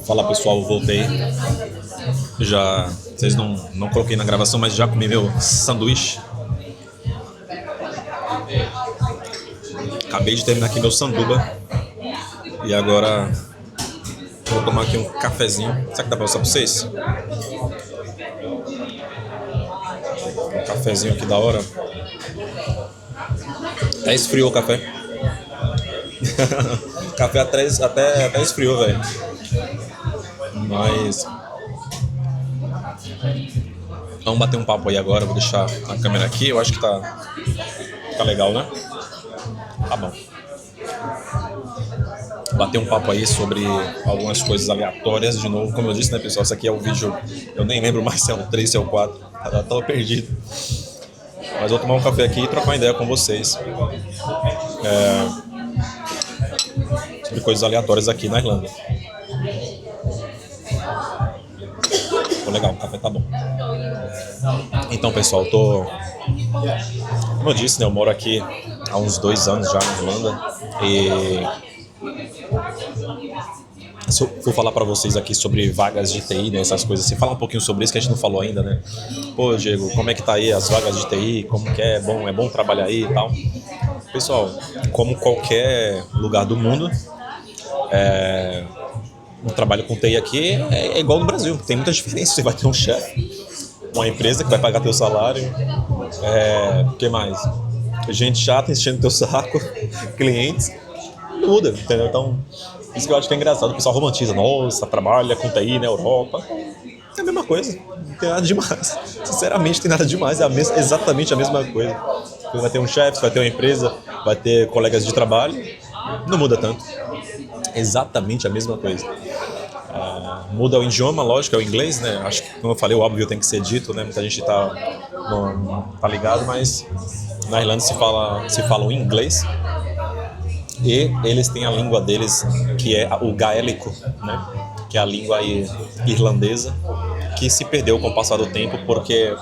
Fala pessoal, voltei. Já, vocês não coloquei na gravação, mas já comi meu sanduíche. Acabei de terminar aqui meu sanduba. E agora vou tomar aqui um cafezinho. Será que dá pra mostrar pra vocês? Um cafezinho aqui da hora. Até esfriou o café. O café até esfriou, velho. Mas vamos bater um papo aí agora. Vou deixar a câmera aqui. Eu acho que tá legal, né? Tá bom. Bater um papo aí sobre algumas coisas aleatórias. De novo, como eu disse, né, pessoal? Isso aqui é o vídeo. Eu nem lembro mais se é o 3, se é o 4. Já tava perdido. Mas vou tomar um café aqui e trocar uma ideia com vocês sobre coisas aleatórias aqui na Irlanda. Ficou legal, o café tá bom. Então, pessoal, como eu disse, né, eu moro aqui há uns 2 anos já na Irlanda. E se eu for falar pra vocês aqui sobre vagas de TI, né, essas coisas assim, falar um pouquinho sobre isso que a gente não falou ainda, né? Pô, Diego, como é que tá aí as vagas de TI? Como que é bom trabalhar aí e tal? Pessoal, como qualquer lugar do mundo, um trabalho com TI aqui é igual no Brasil, tem muita diferença. Você vai ter um chefe, uma empresa que vai pagar teu salário, o que mais? Gente chata enchendo teu saco, clientes, não muda, entendeu? Então, isso que eu acho que é engraçado, o pessoal romantiza, nossa, trabalha com TI na Europa. É a mesma coisa, não tem nada demais. Sinceramente, não tem nada demais, exatamente a mesma coisa. Você vai ter um chefe, você vai ter uma empresa, vai ter colegas de trabalho, não muda tanto. Exatamente a mesma coisa. Muda o idioma, lógico, é o inglês, né? Acho que, como eu falei, o óbvio tem que ser dito, né? Muita gente não tá ligado, mas na Irlanda se fala o inglês. E eles têm a língua deles, que é o gaélico, né? Que é a língua irlandesa, que se perdeu com o passar do tempo, porque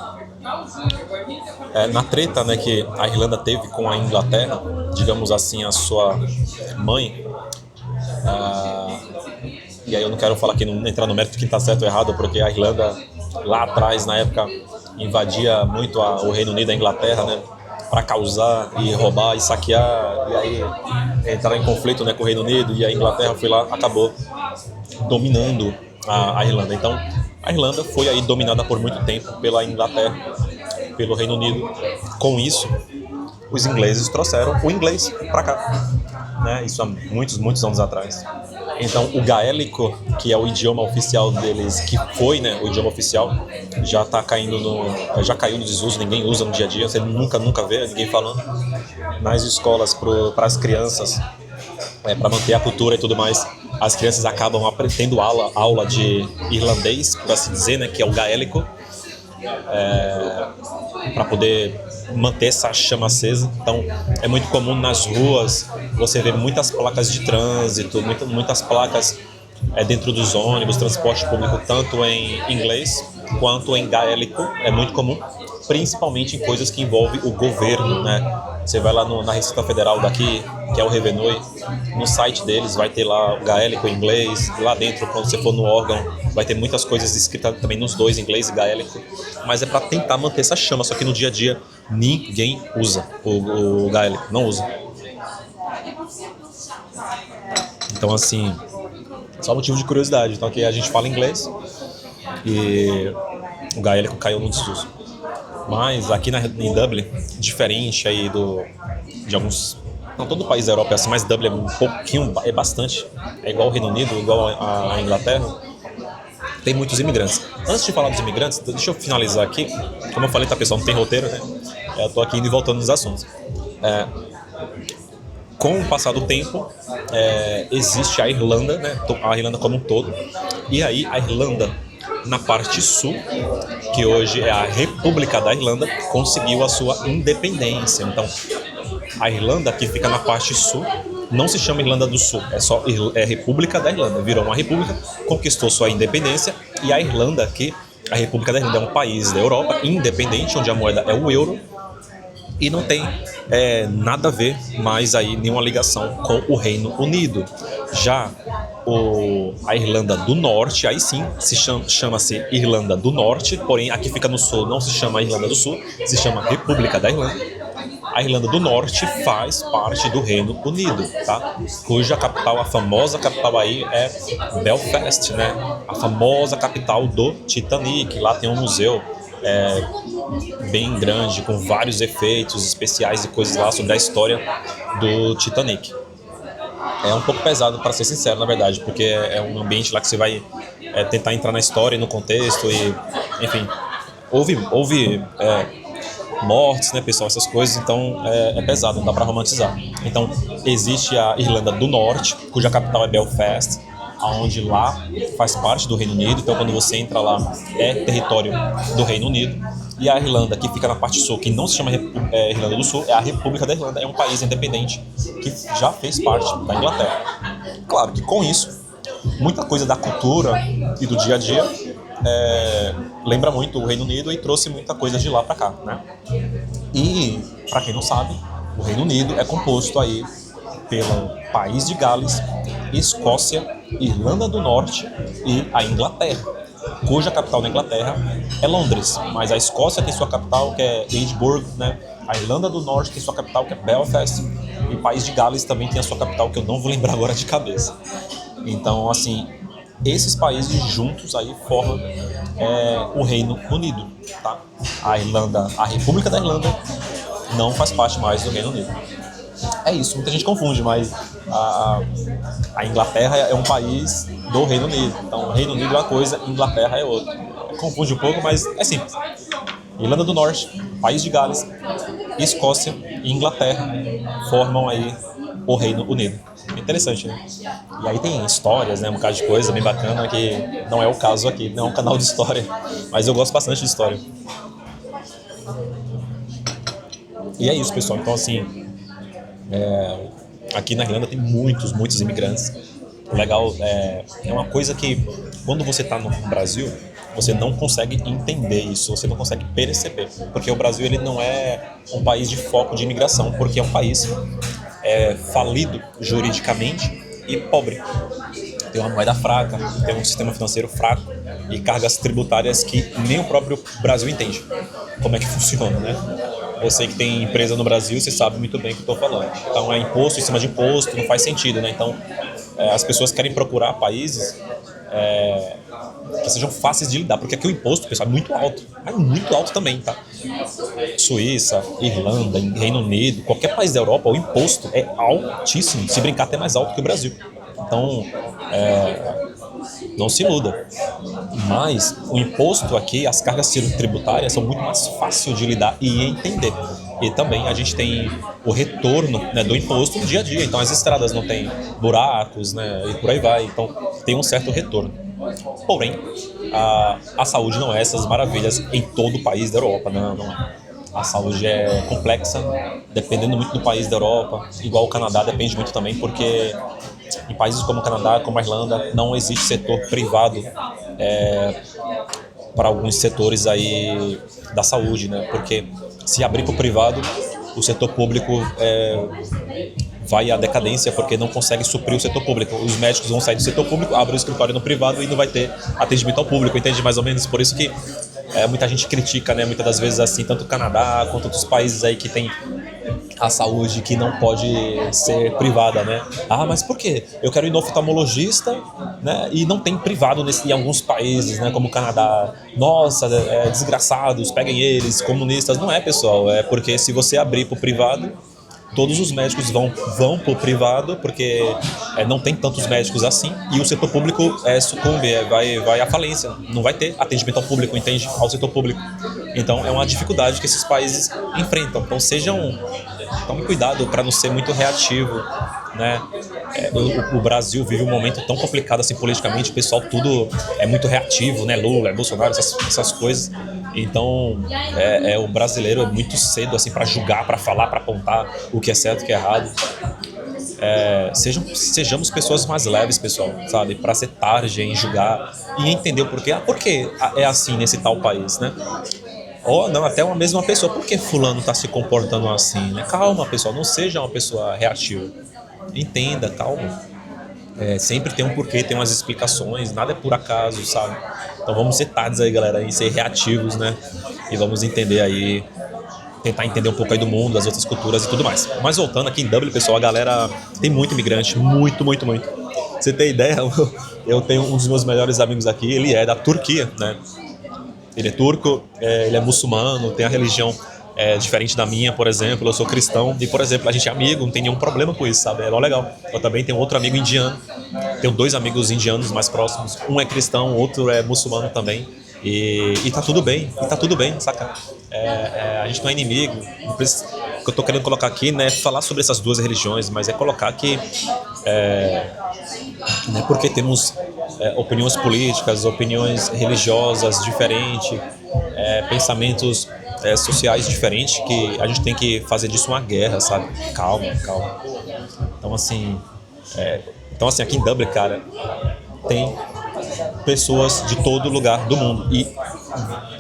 na treta, né, que a Irlanda teve com a Inglaterra, digamos assim, a sua mãe, e aí eu não quero falar aqui, não entrar no mérito de quem está certo ou errado, porque a Irlanda, lá atrás, na época, invadia muito o Reino Unido, a Inglaterra, né, para causar e roubar e saquear, e aí entrar em conflito, né, com o Reino Unido, e a Inglaterra foi lá, acabou dominando a Irlanda. Então, a Irlanda foi aí dominada por muito tempo pela Inglaterra, pelo Reino Unido. Com isso, os ingleses trouxeram o inglês para cá, né? Isso há muitos anos atrás. Então, o gaélico, que é o idioma oficial deles, que foi, né, o idioma oficial, já caiu no desuso, ninguém usa no dia a dia, você nunca vê ninguém falando. Nas escolas, para as crianças, para manter a cultura e tudo mais, as crianças acabam tendo aula de irlandês, por assim dizer, né, que é o gaélico, para poder manter essa chama acesa. Então, é muito comum nas ruas você ver muitas placas de trânsito, muitas placas dentro dos ônibus, transporte público, tanto em inglês quanto em gaélico. É muito comum, principalmente em coisas que envolvem o governo, né? Você vai lá na Receita Federal daqui, que é o Revenue, no site deles vai ter lá o gaélico em inglês, lá dentro, quando você for no órgão, vai ter muitas coisas escritas também nos dois, inglês e gaélico, mas é para tentar manter essa chama, só que no dia a dia ninguém usa o gaélico, não usa. Então, assim, só motivo de curiosidade. Então, aqui a gente fala inglês e o gaélico caiu no desuso. Mas aqui em Dublin, diferente aí de alguns... Não, todo o país da Europa é assim, mas Dublin é um pouquinho, é bastante. É igual ao Reino Unido, igual à Inglaterra. Tem muitos imigrantes. Antes de falar dos imigrantes, deixa eu finalizar aqui. Como eu falei, tá, pessoal, não tem roteiro, né? Eu tô aqui indo e voltando nos assuntos. Com o passar do tempo, existe a Irlanda, né? A Irlanda como um todo. E aí, a Irlanda, na parte sul, que hoje é a República da Irlanda, conseguiu a sua independência. Então, a Irlanda, que fica na parte sul, não se chama Irlanda do Sul, é República da Irlanda. Virou uma república, conquistou sua independência, e a Irlanda, a República da Irlanda é um país da Europa independente, onde a moeda é o euro, e não tem nada a ver mais aí, nenhuma ligação com o Reino Unido. Já a Irlanda do Norte, aí sim, chama-se Irlanda do Norte, porém aqui fica no sul, não se chama Irlanda do Sul, se chama República da Irlanda. A Irlanda do Norte faz parte do Reino Unido, tá? Cuja capital, a famosa capital aí é Belfast, né? A famosa capital do Titanic. Lá tem um museu bem grande, com vários efeitos especiais e coisas lá sobre a história do Titanic. É um pouco pesado, para ser sincero, na verdade, porque é um ambiente lá que você vai tentar entrar na história e no contexto e, enfim, houve mortes, né, pessoal, essas coisas, então é pesado, não dá para romantizar. Então, existe a Irlanda do Norte, cuja capital é Belfast, onde lá faz parte do Reino Unido, então quando você entra lá é território do Reino Unido. E a Irlanda, que fica na parte sul, que não se chama Irlanda do Sul, é a República da Irlanda, é um país independente que já fez parte da Inglaterra. Claro que com isso, muita coisa da cultura e do dia a dia lembra muito o Reino Unido e trouxe muita coisa de lá para cá, né? E, para quem não sabe, o Reino Unido é composto aí pelo País de Gales, Escócia, Irlanda do Norte e a Inglaterra, cuja capital da Inglaterra é Londres, mas a Escócia tem sua capital, que é Edimburgo, né? A Irlanda do Norte tem sua capital, que é Belfast, e o País de Gales também tem a sua capital, que eu não vou lembrar agora de cabeça. Então, assim, esses países juntos aí formam o Reino Unido, tá? A República da Irlanda não faz parte mais do Reino Unido. É isso, muita gente confunde, mas a Inglaterra é um país do Reino Unido. Então, Reino Unido é uma coisa, Inglaterra é outra. Confunde um pouco, mas é simples. Irlanda do Norte, País de Gales, Escócia e Inglaterra formam aí o Reino Unido. É interessante, né? E aí tem histórias, né? Um bocado de coisa bem bacana que não é o caso aqui, não é um canal de história, mas eu gosto bastante de história. E é isso, pessoal. Então, assim, aqui na Irlanda tem muitos imigrantes. O legal é uma coisa que, quando você está no Brasil, você não consegue entender isso, você não consegue perceber, porque o Brasil ele não é um país de foco de imigração, porque é um país falido juridicamente e pobre. Tem uma moeda fraca, tem um sistema financeiro fraco e cargas tributárias que nem o próprio Brasil entende como é que funciona, né? Você que tem empresa no Brasil, você sabe muito bem o que eu estou falando. Então é imposto em cima de imposto, não faz sentido, né? Então as pessoas querem procurar países que sejam fáceis de lidar, porque aqui o imposto, pessoal, é muito alto, mas muito alto também, tá? Suíça, Irlanda, Reino Unido, qualquer país da Europa, o imposto é altíssimo, se brincar até mais alto que o Brasil. Então, não se iluda. Mas o imposto aqui, as cargas tributárias são muito mais fáceis de lidar e entender. E também a gente tem o retorno, né, do imposto no dia a dia. Então as estradas não têm buracos, né, e por aí vai. Então tem um certo retorno. Porém, a saúde não é essas maravilhas em todo o país da Europa, não é. A saúde é complexa, dependendo muito do país da Europa. Igual o Canadá depende muito também, porque em países como o Canadá, como a Irlanda, não existe setor privado para alguns setores aí da saúde, né? Porque se abrir para o privado, o setor público vai à decadência porque não consegue suprir o setor público. Os médicos vão sair do setor público, abrem o escritório no privado e não vai ter atendimento ao público, entende mais ou menos? Por isso que muita gente critica, né? Muitas das vezes assim, tanto o Canadá quanto outros países aí que tem a saúde que não pode ser privada, né? Ah, mas por quê? Eu quero ir no oftalmologista, né? E não tem privado em alguns países, né? Como o Canadá. Nossa, desgraçados, peguem eles, comunistas. Não é, pessoal. É porque se você abrir para o privado, todos os médicos vão para o privado, porque não tem tantos médicos assim, e o setor público sucumbe, vai à falência, não vai ter atendimento ao público, entende? Ao setor público. Então é uma dificuldade que esses países enfrentam. Então tome cuidado para não ser muito reativo, né? O Brasil vive um momento tão complicado assim politicamente, o pessoal tudo é muito reativo, né? Lula, Bolsonaro, essas coisas. Então, o brasileiro é muito cedo assim para julgar, para falar, para apontar o que é certo e o que é errado. Sejamos pessoas mais leves, pessoal, sabe? Para ser tarde em julgar e entender o porquê. Por que é assim nesse tal país, né? Ou não, até uma mesma pessoa. Por que fulano está se comportando assim, né? Calma, pessoal, não seja uma pessoa reativa. Entenda, calma. Sempre tem um porquê, tem umas explicações, nada é por acaso, sabe? Então vamos ser tardes aí, galera, e ser reativos, né? E vamos entender aí, tentar entender um pouco aí do mundo, das outras culturas e tudo mais. Mas voltando aqui em Dublin, pessoal, a galera tem muito imigrante, muito, muito, muito. Pra você ter ideia, eu tenho um dos meus melhores amigos aqui, ele é da Turquia, né? Ele é turco, ele é muçulmano, tem a religião diferente da minha, por exemplo. Eu sou cristão e, por exemplo, a gente é amigo, não tem nenhum problema com isso, sabe? É mó legal. Eu também tenho outro amigo indiano, tenho 2 amigos indianos mais próximos. Um é cristão, outro é muçulmano também. E tá tudo bem, saca? A gente não é inimigo. O que eu tô querendo colocar aqui, né, é falar sobre essas 2 religiões, mas é colocar que né, porque temos opiniões políticas, opiniões religiosas diferentes, pensamentos sociais diferentes, que a gente tem que fazer disso uma guerra, sabe? Calma, calma. Então assim, aqui em Dublin, cara, tem pessoas de todo lugar do mundo. E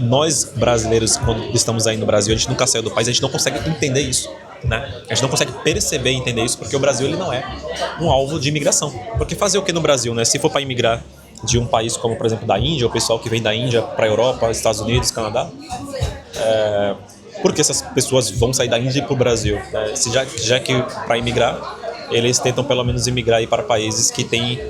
nós, brasileiros, quando estamos aí no Brasil, a gente nunca saiu do país, a gente não consegue entender isso, né? A gente não consegue perceber e entender isso, porque o Brasil ele não é um alvo de imigração. Porque fazer o que no Brasil, né? Se for para imigrar de um país como, por exemplo, da Índia, o pessoal que vem da Índia para a Europa, Estados Unidos, Canadá, porque essas pessoas vão sair da Índia para o Brasil, né? Já que para imigrar, eles tentam pelo menos imigrar aí para países que têm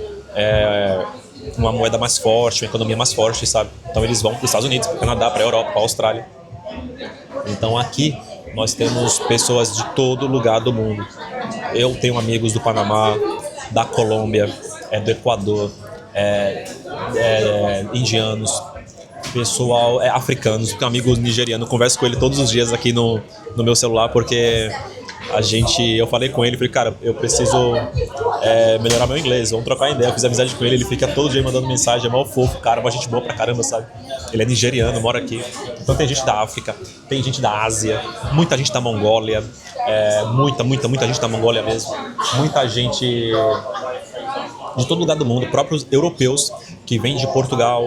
uma moeda mais forte, uma economia mais forte, sabe? Então eles vão para os Estados Unidos, para o Canadá, para a Europa, para a Austrália. Então aqui nós temos pessoas de todo lugar do mundo. Eu tenho amigos do Panamá, da Colômbia, do Equador, indianos, pessoal africanos. Tenho um amigo nigeriano, converso com ele todos os dias aqui no meu celular, porque eu falei com ele, falei, cara, eu preciso melhorar meu inglês, vamos trocar ideia. Eu fiz amizade com ele fica todo dia mandando mensagem, é mó fofo, cara, uma gente boa pra caramba, sabe? Ele é nigeriano, mora aqui. Então tem gente da África, tem gente da Ásia, muita gente da Mongólia, muita gente da Mongólia mesmo, muita gente de todo lugar do mundo, próprios europeus que vêm de Portugal,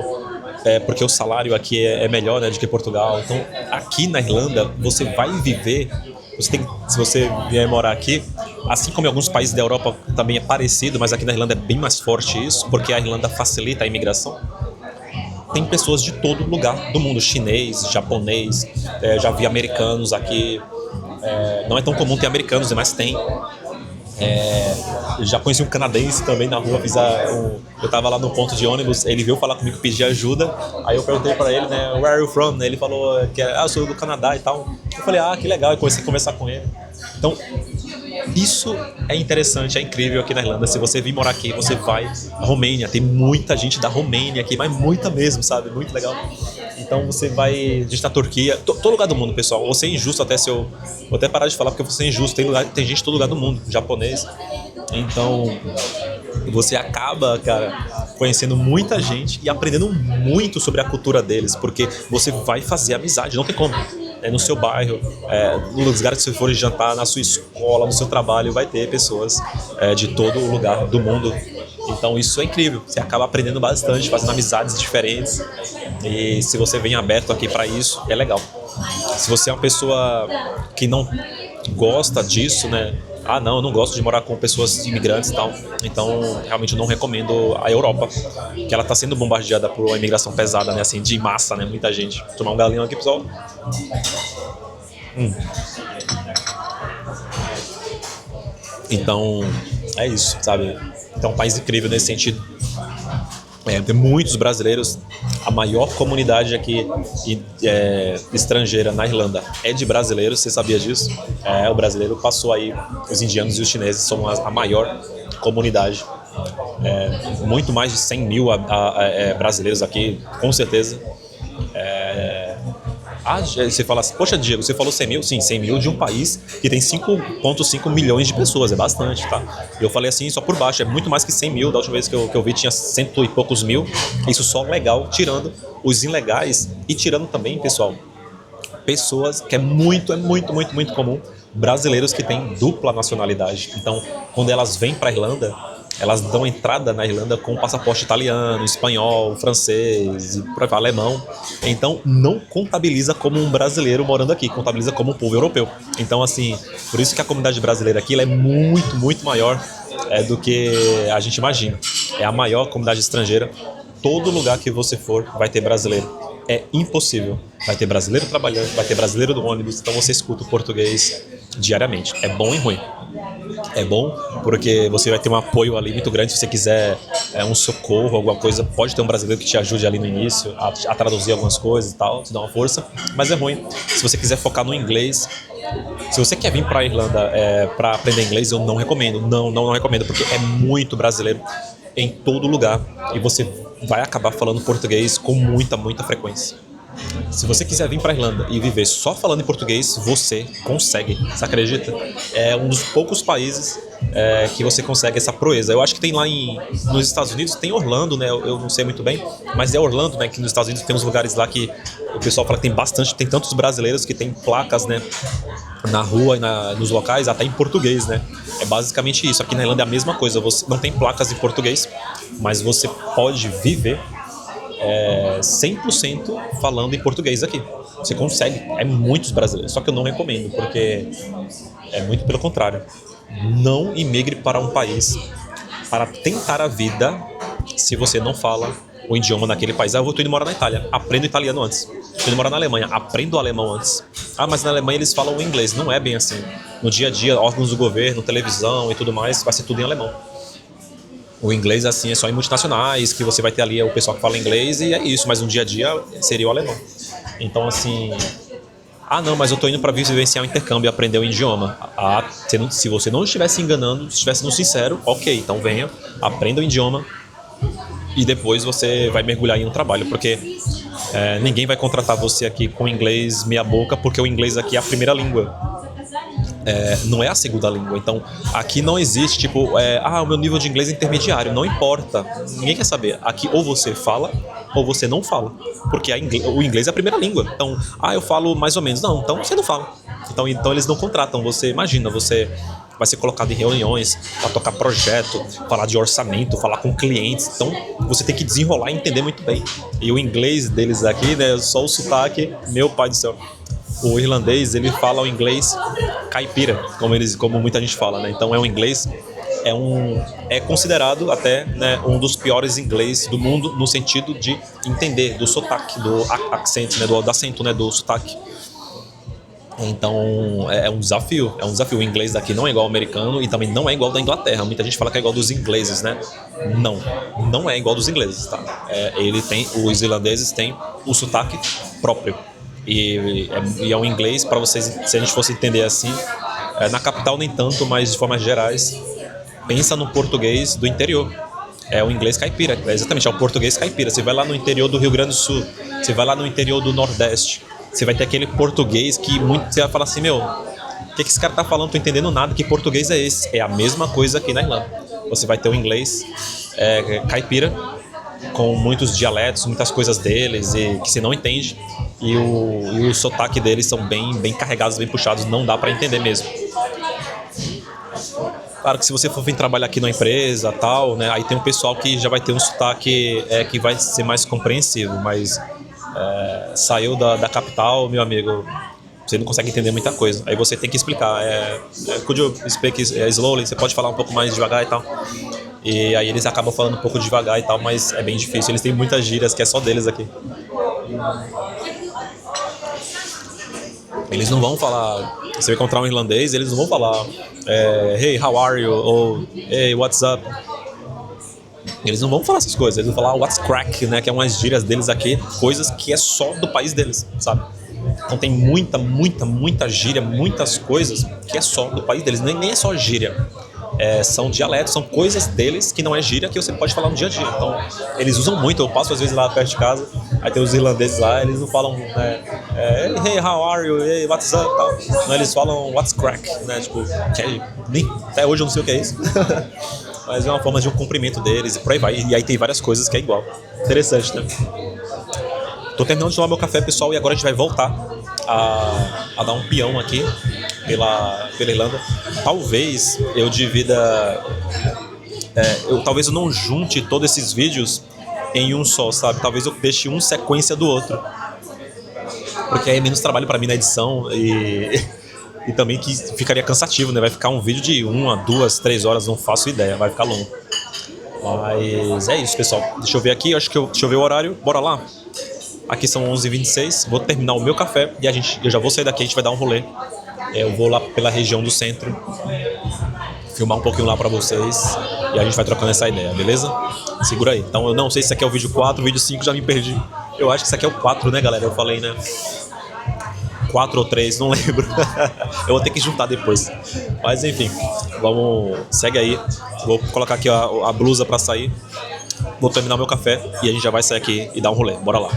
porque o salário aqui é melhor, né, do que Portugal. Então aqui na Irlanda você vai viver, se você vier morar aqui, assim como em alguns países da Europa também é parecido, mas aqui na Irlanda é bem mais forte isso, porque a Irlanda facilita a imigração. Tem pessoas de todo lugar do mundo, chinês, japonês, já vi americanos aqui, não é tão comum ter americanos, mas tem. Já conheci um canadense também na rua, eu tava lá no ponto de ônibus, ele veio falar comigo, pedir ajuda, aí eu perguntei pra ele, né, where are you from? Ele falou que eu sou do Canadá e tal. Eu falei, que legal, eu comecei a conversar com ele. Então, isso é interessante, é incrível aqui na Irlanda. Se você vir morar aqui, você vai à Romênia, tem muita gente da Romênia aqui, mas muita mesmo, sabe? Muito legal. Então você vai, a gente na Turquia, todo lugar do mundo, pessoal. Vou ser injusto até vou até parar de falar porque eu vou ser injusto. Tem gente de todo lugar do mundo, japonês. Então você acaba, cara, conhecendo muita gente e aprendendo muito sobre a cultura deles, porque você vai fazer amizade, não tem como. No seu bairro, nos lugares que você for jantar, na sua escola, no seu trabalho, vai ter pessoas de todo lugar do mundo. Então isso é incrível, você acaba aprendendo bastante, fazendo amizades diferentes, e se você vem aberto aqui para isso, é legal. Se você é uma pessoa que não gosta disso, né? Não, eu não gosto de morar com pessoas imigrantes e tal, então realmente eu não recomendo a Europa, que ela está sendo bombardeada por uma imigração pesada, né, assim, de massa, né, muita gente. Vou tomar um galinho aqui, pessoal. Então, é isso, sabe? Então é um país incrível nesse sentido. Tem muitos brasileiros. A maior comunidade aqui estrangeira na Irlanda é de brasileiros, você sabia disso? O brasileiro passou aí, os indianos e os chineses são a maior comunidade. Muito mais de 100 mil brasileiros aqui, com certeza. Você fala assim, poxa, Diego, você falou 100 mil? Sim, 100 mil de um país que tem 5,5 milhões de pessoas, é bastante, tá? Eu falei assim, só por baixo, é muito mais que 100 mil, da última vez que eu vi tinha 100 e poucos mil, isso só legal, tirando os ilegais e tirando também, pessoal, pessoas que é muito comum, brasileiros que têm dupla nacionalidade. Então, quando elas vêm para a Irlanda, elas dão entrada na Irlanda com passaporte italiano, espanhol, francês, alemão. Então, não contabiliza como um brasileiro morando aqui, contabiliza como um povo europeu. Então, assim, por isso que a comunidade brasileira aqui ela é muito maior do que a gente imagina. É a maior comunidade estrangeira. Todo lugar que você for vai ter brasileiro. É impossível. Vai ter brasileiro trabalhando, vai ter brasileiro no ônibus, então você escuta o português diariamente. É bom e ruim. É bom porque você vai ter um apoio ali muito grande. Se você quiser um socorro, alguma coisa, pode ter um brasileiro que te ajude ali no início a traduzir algumas coisas e tal, te dá uma força. Mas é ruim. Se você quiser focar no inglês, se você quer vir para a Irlanda para aprender inglês, eu não recomendo. Não recomendo, porque é muito brasileiro em todo lugar e você vai acabar falando português com muita frequência. Se você quiser vir para a Irlanda e viver só falando em português, você consegue, você acredita? É um dos poucos países que você consegue essa proeza. Eu acho que tem lá nos Estados Unidos, tem Orlando, né? Eu não sei muito bem, mas é Orlando, né? Que nos Estados Unidos tem uns lugares lá que o pessoal fala que tem bastante, tem tantos brasileiros que tem placas, né? Na rua e nos locais, até em português, né? É basicamente isso. Aqui na Irlanda é a mesma coisa. Você não tem placas em português, mas você pode viver 100% falando em português aqui. Você consegue. É muitos brasileiros. Só que eu não recomendo, porque é muito pelo contrário. Não imigre para um país para tentar a vida se você não fala o idioma naquele país. Eu tô indo morar na Itália, aprendo italiano antes. Tô indo morar na Alemanha, aprendo alemão antes. Mas na Alemanha eles falam o inglês. Não é bem assim. No dia a dia, órgãos do governo, televisão e tudo mais, vai ser tudo em alemão. O inglês, assim, é só em multinacionais, que você vai ter ali o pessoal que fala inglês e é isso. Mas no dia a dia seria o alemão. Então, assim... não, mas eu tô indo para vivenciar um intercâmbio e aprender o idioma. Se você não estivesse se enganando, se estivesse no sincero, ok, então venha, aprenda o idioma e depois você vai mergulhar em um trabalho, porque ninguém vai contratar você aqui com inglês meia boca, porque o inglês aqui é a primeira língua. Não é a segunda língua. Então, aqui não existe, tipo, o meu nível de inglês é intermediário. Não importa. Ninguém quer saber. Aqui, ou você fala, ou você não fala. Porque o inglês é a primeira língua. Então, eu falo mais ou menos. Não, então você não fala. Então eles não contratam. Você, imagina, você vai ser colocado em reuniões para tocar projeto, falar de orçamento, falar com clientes. Então, você tem que desenrolar e entender muito bem. E o inglês deles aqui, né, só o sotaque, meu pai do céu. O irlandês, ele fala o inglês caipira, como muita gente fala, né? Então é um inglês, é considerado até, né, um dos piores inglês do mundo no sentido de entender, do sotaque, do accent, né, do acento, né, do sotaque. Então é um desafio. O inglês daqui não é igual ao americano e também não é igual ao da Inglaterra. Muita gente fala que é igual dos ingleses, né? Não é igual dos ingleses, tá? Os irlandeses têm o sotaque próprio. E é um inglês, para vocês, se a gente fosse entender assim, na capital nem tanto, mas de formas gerais, pensa no português do interior. É o inglês caipira, exatamente, é o português caipira. Você vai lá no interior do Rio Grande do Sul, você vai lá no interior do Nordeste, você vai ter aquele português que você vai falar assim, meu, o que esse cara tá falando? Não tô entendendo nada, que português é esse? É a mesma coisa aqui na Irlanda. Você vai ter o inglês caipira, com muitos dialetos, muitas coisas deles e que você não entende, e o sotaque deles são bem carregados, bem puxados, não dá para entender mesmo. Claro que se você for vir trabalhar aqui na empresa, tal, né, aí tem um pessoal que já vai ter um sotaque que vai ser mais compreensivo, mas saiu da capital, meu amigo, você não consegue entender muita coisa. Aí você tem que explicar. Could you speak slowly? Você pode falar um pouco mais devagar e tal. E aí eles acabam falando um pouco devagar e tal, mas é bem difícil. Eles têm muitas gírias que é só deles aqui. Eles não vão falar... Você vai encontrar um irlandês, eles não vão falar hey, how are you? Ou hey, what's up? Eles não vão falar essas coisas. Eles vão falar what's crack, né? Que é umas gírias deles aqui. Coisas que é só do país deles, sabe? Então tem muita gíria, muitas coisas que é só do país deles. Nem é só gíria. São dialetos, são coisas deles que não é gíria, que você pode falar no dia a dia. Então, eles usam muito. Eu passo às vezes lá perto de casa, aí tem os irlandeses lá, eles não falam hey, how are you? Hey, what's up? Tal. Não, eles falam what's crack, né? Tipo, até hoje eu não sei o que é isso. Mas é uma forma de um cumprimento deles e por aí vai. E aí tem várias coisas que é igual. Interessante, né? Tô terminando de tomar meu café, pessoal, e agora a gente vai voltar a dar um peão aqui pela Irlanda. Talvez eu divida... talvez eu não junte todos esses vídeos em um só, sabe? Talvez eu deixe um sequência do outro. Porque aí é menos trabalho para mim na edição e E também que ficaria cansativo, né? Vai ficar um vídeo de 1, 2, 3 horas, não faço ideia, vai ficar longo. Mas é isso, pessoal. Deixa eu ver aqui, deixa eu ver o horário, bora lá. Aqui são 11h26, vou terminar o meu café e eu já vou sair daqui, a gente vai dar um rolê. Eu vou lá pela região do centro, filmar um pouquinho lá pra vocês e a gente vai trocando essa ideia, beleza? Segura aí. Então eu não sei se aqui é o vídeo 4, o vídeo 5, já me perdi. Eu acho que isso aqui é o 4, né, galera? Eu falei, né? 4 ou 3, não lembro. Eu vou ter que juntar depois. Mas enfim, segue aí. Vou colocar aqui a blusa pra sair. Vou terminar meu café e a gente já vai sair aqui e dar um rolê. Bora lá.